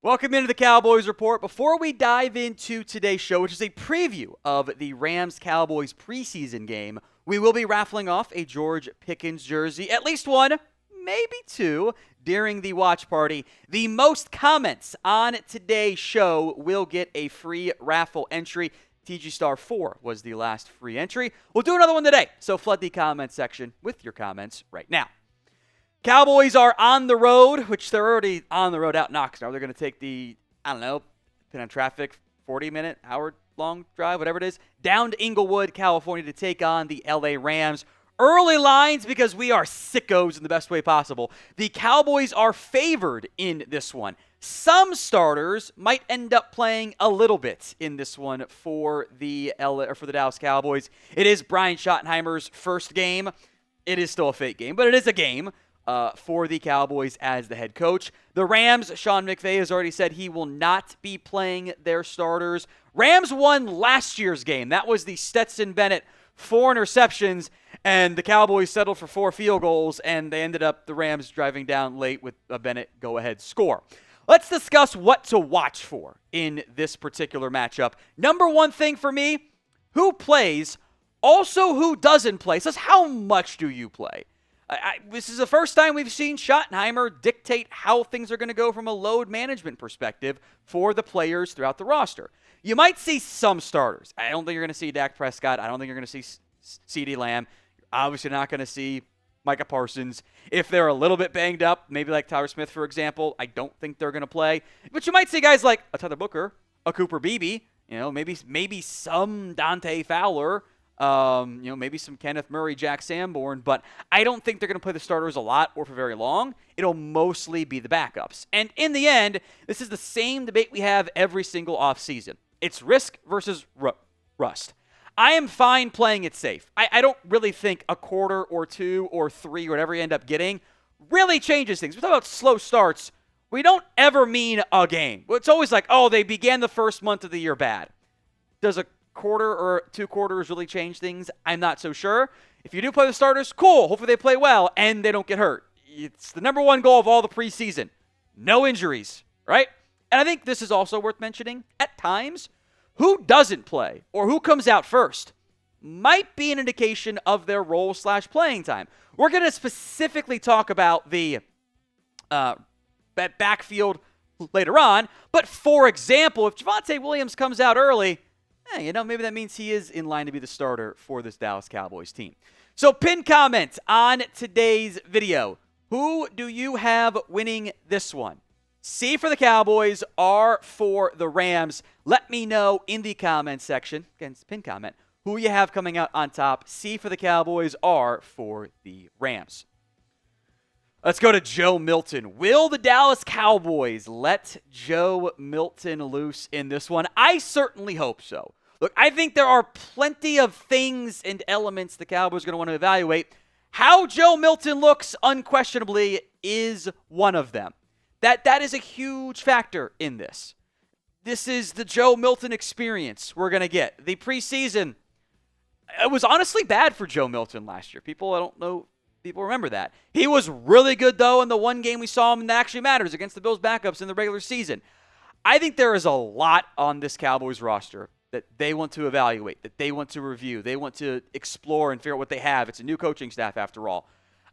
Welcome into the Cowboys Report. Before we dive into today's show, which is a preview of the Rams-Cowboys preseason game, we will be raffling off a George Pickens jersey, at least one, maybe two, during the watch party. The most comments on today's show will get a free raffle entry. TG Star 4 was the last free entry. We'll do another one today, so flood the comment section with your comments right now. Cowboys are on the road, which they're already on the road out in Oxnard. They're going to take the, depending on traffic, 40-minute, hour-long drive, whatever it is, down to Inglewood, California to take on the LA Rams. Early lines because we are sickos in the best way possible. The Cowboys are favored in this one. Some starters might end up playing a little bit in this one for the Dallas Cowboys. It is Brian Schottenheimer's first game. It is still a fake game, but it is a game. For the Cowboys as the head coach. The Rams, Sean McVay has already said he will not be playing their starters. Rams won last year's game. That was the Stetson Bennett 4 interceptions, and the Cowboys settled for 4 field goals, and they ended up the Rams driving down late with a Bennett go-ahead score. Let's discuss what to watch for in this particular matchup. Number one thing for me, who plays, also who doesn't play. So how much do you play? This is the first time we've seen Schottenheimer dictate how things are going to go from a load management perspective for the players throughout the roster. You might see some starters. I don't think you're going to see Dak Prescott. I don't think you're going to see CeeDee Lamb. You're obviously not going to see Micah Parsons. If they're a little bit banged up, maybe like Tyler Smith, for example, I don't think they're going to play. But you might see guys like a Tyler Booker, a Cooper Beebe, maybe some Dante Fowler, maybe some Kenneth Murray, Jack Sanborn, but I don't think they're going to play the starters a lot or for very long. It'll mostly be the backups. And in the end, this is the same debate we have every single offseason. It's risk versus rust. I am fine playing it safe. I don't really think a quarter or 2 or 3 or whatever you end up getting really changes things. We talk about slow starts. We don't ever mean a game. It's always like, they began the first month of the year bad. Does a quarter or 2 quarters really change things? I'm not so sure. If you do play the starters, cool. Hopefully they play well and they don't get hurt. It's the number one goal of all the preseason. No injuries, right? And I think this is also worth mentioning. At times, who doesn't play or who comes out first might be an indication of their role/playing time. We're going to specifically talk about the backfield later on. But for example, if Javonte Williams comes out early, maybe that means he is in line to be the starter for this Dallas Cowboys team. So pin comment on today's video. Who do you have winning this one? C for the Cowboys, R for the Rams. Let me know in the comment section, again, it's a pin comment, who you have coming out on top. C for the Cowboys, R for the Rams. Let's go to Joe Milton. Will the Dallas Cowboys let Joe Milton loose in this one? I certainly hope so. Look, I think there are plenty of things and elements the Cowboys are going to want to evaluate. How Joe Milton looks, unquestionably, is one of them. That is a huge factor in this. This is the Joe Milton experience we're going to get. The preseason, it was honestly bad for Joe Milton last year. I don't know. People remember that. He was really good, though, in the one game we saw him that actually matters against the Bills backups in the regular season. I think there is a lot on this Cowboys roster that they want to evaluate, that they want to review, they want to explore and figure out what they have. It's a new coaching staff, after all.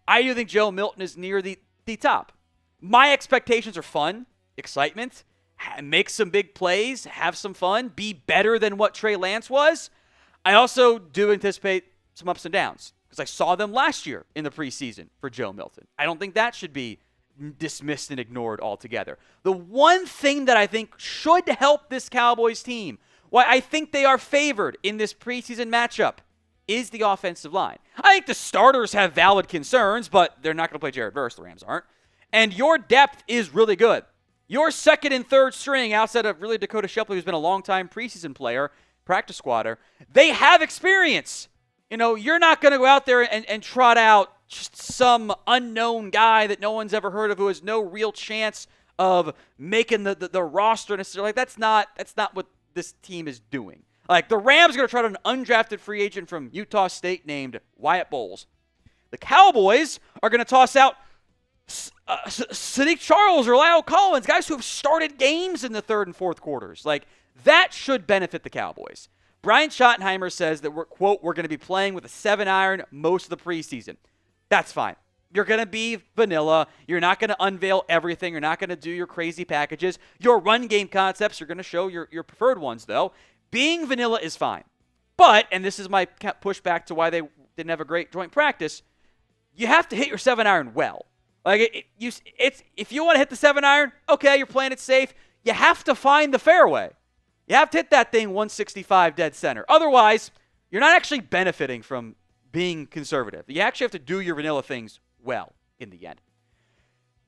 I do think Joe Milton is near the top. My expectations are fun, excitement, make some big plays, have some fun, be better than what Trey Lance was. I also do anticipate some ups and downs, because I saw them last year in the preseason for Joe Milton. I don't think that should be dismissed and ignored altogether. The one thing that I think should help this Cowboys team, why I think they are favored in this preseason matchup, is the offensive line. I think the starters have valid concerns, but they're not going to play Jared Verse. The Rams aren't. And your depth is really good. Your second and third string, outside of really Dakota Shepley, who's been a long-time preseason player, practice squatter, they have experience. You're not going to go out there and trot out just some unknown guy that no one's ever heard of who has no real chance of making the roster necessarily. That's not what this team is doing. Like, the Rams are going to try to an undrafted free agent from Utah State named Wyatt Bowles. The Cowboys are going to toss out Sadiq Charles or Lyle Collins, guys who have started games in the third and fourth quarters. Like, that should benefit the Cowboys. Brian Schottenheimer says that we're going to be playing with a 7-iron most of the preseason. That's fine. You're going to be vanilla. You're not going to unveil everything. You're not going to do your crazy packages. Your run game concepts, you're going to show your preferred ones, though. Being vanilla is fine. But, and this is my pushback to why they didn't have a great joint practice, you have to hit your 7-iron well. Like, if you want to hit the 7-iron, okay, you're playing it safe. You have to find the fairway. You have to hit that thing 165 dead center. Otherwise, you're not actually benefiting from being conservative. You actually have to do your vanilla things well in the end.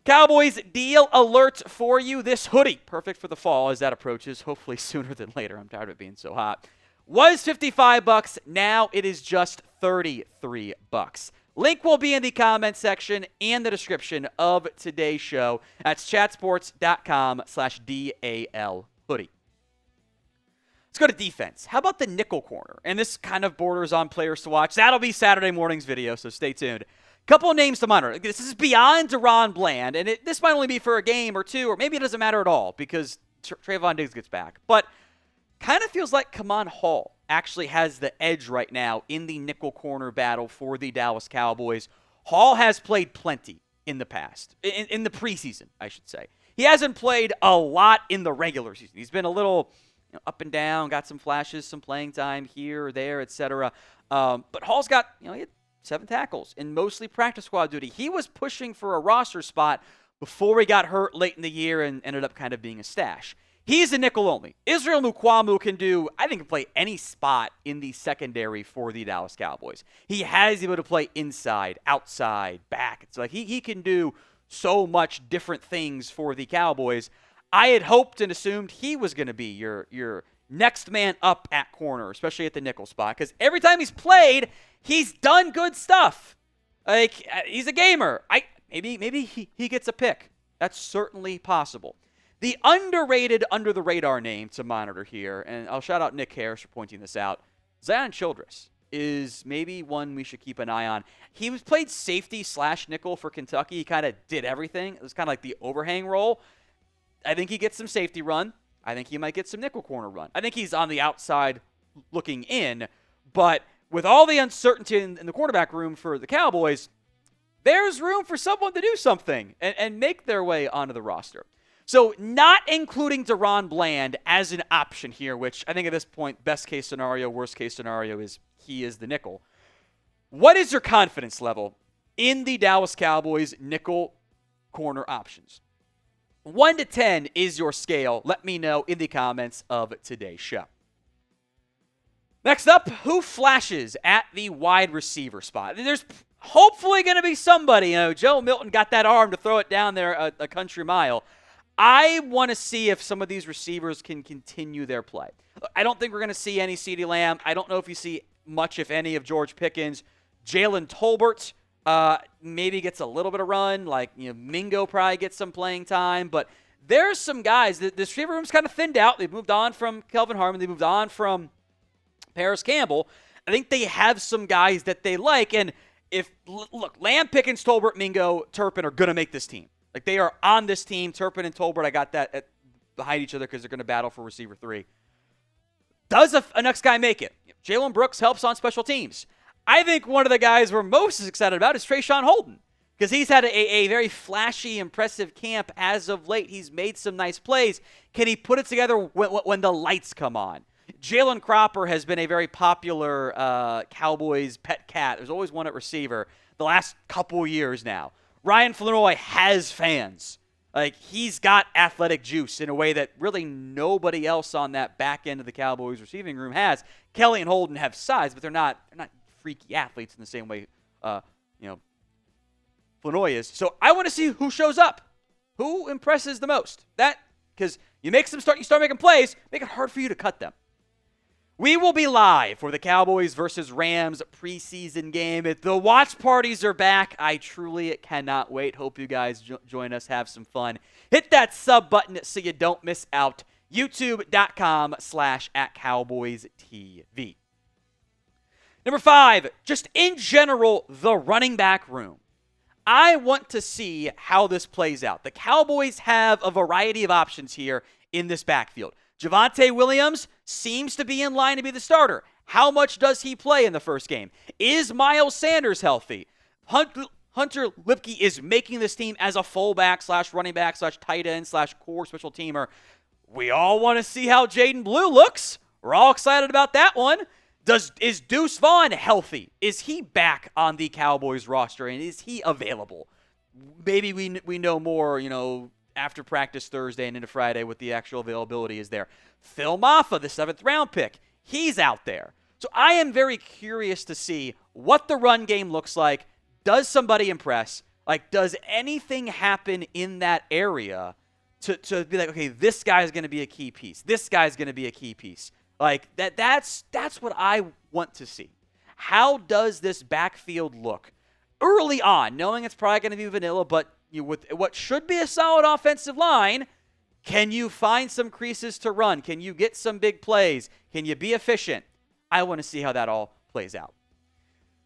Cowboys deal alert for you. This hoodie, perfect for the fall as that approaches, hopefully sooner than later. I'm tired of it being so hot. Was $55. Now it is just $33. Link will be in the comment section and the description of today's show. That's chatsports.com/DAL hoodie. Let's go to defense. How about the nickel corner? And this kind of borders on players to watch. That'll be Saturday morning's video, so stay tuned. Couple of names to monitor. This is beyond DaRon Bland, and this might only be for a game or two, or maybe it doesn't matter at all because Trayvon Diggs gets back. But kind of feels like Kamon Hall actually has the edge right now in the nickel corner battle for the Dallas Cowboys. Hall has played plenty in the past, in the preseason, I should say. He hasn't played a lot in the regular season. He's been a little up and down, got some flashes, some playing time here or there, etc. But Hall's got, he had 7 tackles and mostly practice squad duty. He was pushing for a roster spot before he got hurt late in the year and ended up kind of being a stash. He's a nickel only. Israel Mukuamu can play any spot in the secondary for the Dallas Cowboys. He has the ability to play inside, outside, back. It's like he can do so much different things for the Cowboys. I had hoped and assumed he was going to be your next man up at corner, especially at the nickel spot, because every time he's played, he's done good stuff. Like, he's a gamer. Maybe he gets a pick. That's certainly possible. The underrated, under-the-radar name to monitor here, and I'll shout out Nick Harris for pointing this out, Zion Childress is maybe one we should keep an eye on. He was played safety/nickel for Kentucky. He kind of did everything. It was kind of like the overhang role. I think he gets some safety run. I think he might get some nickel corner run. I think he's on the outside looking in, but with all the uncertainty in the quarterback room for the Cowboys, there's room for someone to do something and make their way onto the roster. So not including DaRon Bland as an option here, which I think at this point, best case scenario, worst case scenario is he is the nickel. What is your confidence level in the Dallas Cowboys nickel corner options? 1 to 10 is your scale. Let me know in the comments of today's show. Next up, who flashes at the wide receiver spot? There's hopefully going to be somebody. Joe Milton got that arm to throw it down there a country mile. I want to see if some of these receivers can continue their play. I don't think we're going to see any CeeDee Lamb. I don't know if you see much, if any, of George Pickens. Jalen Tolbert maybe gets a little bit of run. Mingo probably gets some playing time. But there's some guys. The receiver room's kind of thinned out. They've moved on from Kelvin Harmon. They moved on from Paris Campbell. I think they have some guys that they like. And Lamb, Pickens, Tolbert, Mingo, Turpin are going to make this team. Like, they are on this team. Turpin and Tolbert, I got that behind each other because they're going to battle for receiver 3. Does a next guy make it? Jalen Brooks helps on special teams. I think one of the guys we're most excited about is Trayshawn Holden because he's had a very flashy, impressive camp as of late. He's made some nice plays. Can he put it together when the lights come on? Jalen Cropper has been a very popular Cowboys pet cat. There's always one at receiver the last couple years now. Ryan Flournoy has fans. He's got athletic juice in a way that really nobody else on that back end of the Cowboys receiving room has. Kelly and Holden have size, but they're not freaky athletes in the same way, Flournoy is. So I want to see who shows up, who impresses the most. Because you start making plays, make it hard for you to cut them. We will be live for the Cowboys versus Rams preseason game. The watch parties are back. I truly cannot wait. Hope you guys join us, have some fun. Hit that sub button so you don't miss out. YouTube.com/@CowboysTV. Number 5, just in general, the running back room. I want to see how this plays out. The Cowboys have a variety of options here in this backfield. Javonte Williams seems to be in line to be the starter. How much does he play in the first game? Is Miles Sanders healthy? Hunter Lipke is making this team as a fullback / running back / tight end / core special teamer. We all want to see how Jaydon Blue looks. We're all excited about that one. Is Deuce Vaughn healthy? Is he back on the Cowboys roster, and is he available? Maybe we know more, after practice Thursday and into Friday what the actual availability is there. Phil Maffa, the 7th round pick, he's out there. So I am very curious to see what the run game looks like. Does somebody impress? Does anything happen in that area to be like, okay, this guy's going to be a key piece. This guy's going to be a key piece. That's what I want to see. How does this backfield look early on, knowing it's probably going to be vanilla, but with what should be a solid offensive line, can you find some creases to run? Can you get some big plays? Can you be efficient? I want to see how that all plays out.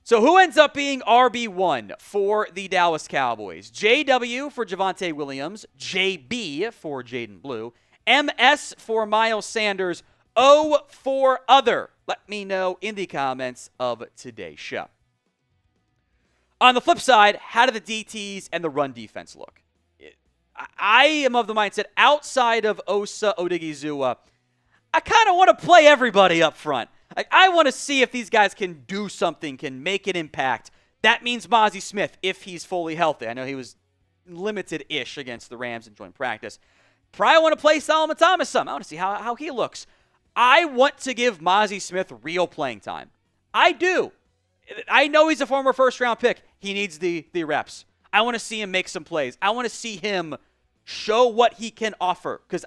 So who ends up being RB1 for the Dallas Cowboys? JW for Javonte Williams, JB for Jaydon Blue, MS for Miles Sanders, O for other. Let me know in the comments of today's show. On the flip side, how do the DTs and the run defense look? I am of the mindset, outside of Osa Odigizua, I kind of want to play everybody up front. I want to see if these guys can do something, can make an impact. That means Mozzie Smith, if he's fully healthy. I know he was limited-ish against the Rams in joint practice. Probably want to play Solomon Thomas some. I want to see how he looks. I want to give Mozzie Smith real playing time. I do. I know he's a former first-round pick. He needs the reps. I want to see him make some plays. I want to see him show what he can offer. Because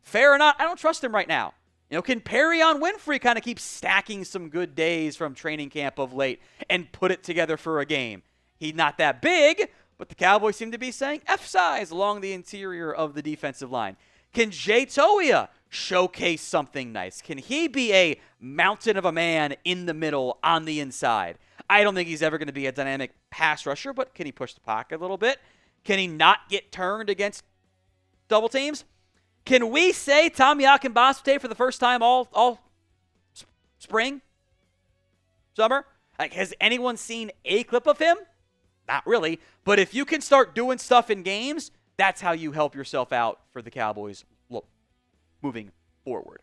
fair or not, I don't trust him right now. Can Perrion Winfrey kind of keep stacking some good days from training camp of late and put it together for a game? He's not that big, but the Cowboys seem to be saying F-size along the interior of the defensive line. Can Jay Toia showcase something nice? Can he be a mountain of a man in the middle on the inside? I don't think he's ever going to be a dynamic pass rusher, but can he push the pocket a little bit? Can he not get turned against double teams? Can we say Tommy Akinbasute for the first time all spring, summer? Has anyone seen a clip of him? Not really. But if you can start doing stuff in games, that's how you help yourself out for the Cowboys moving forward.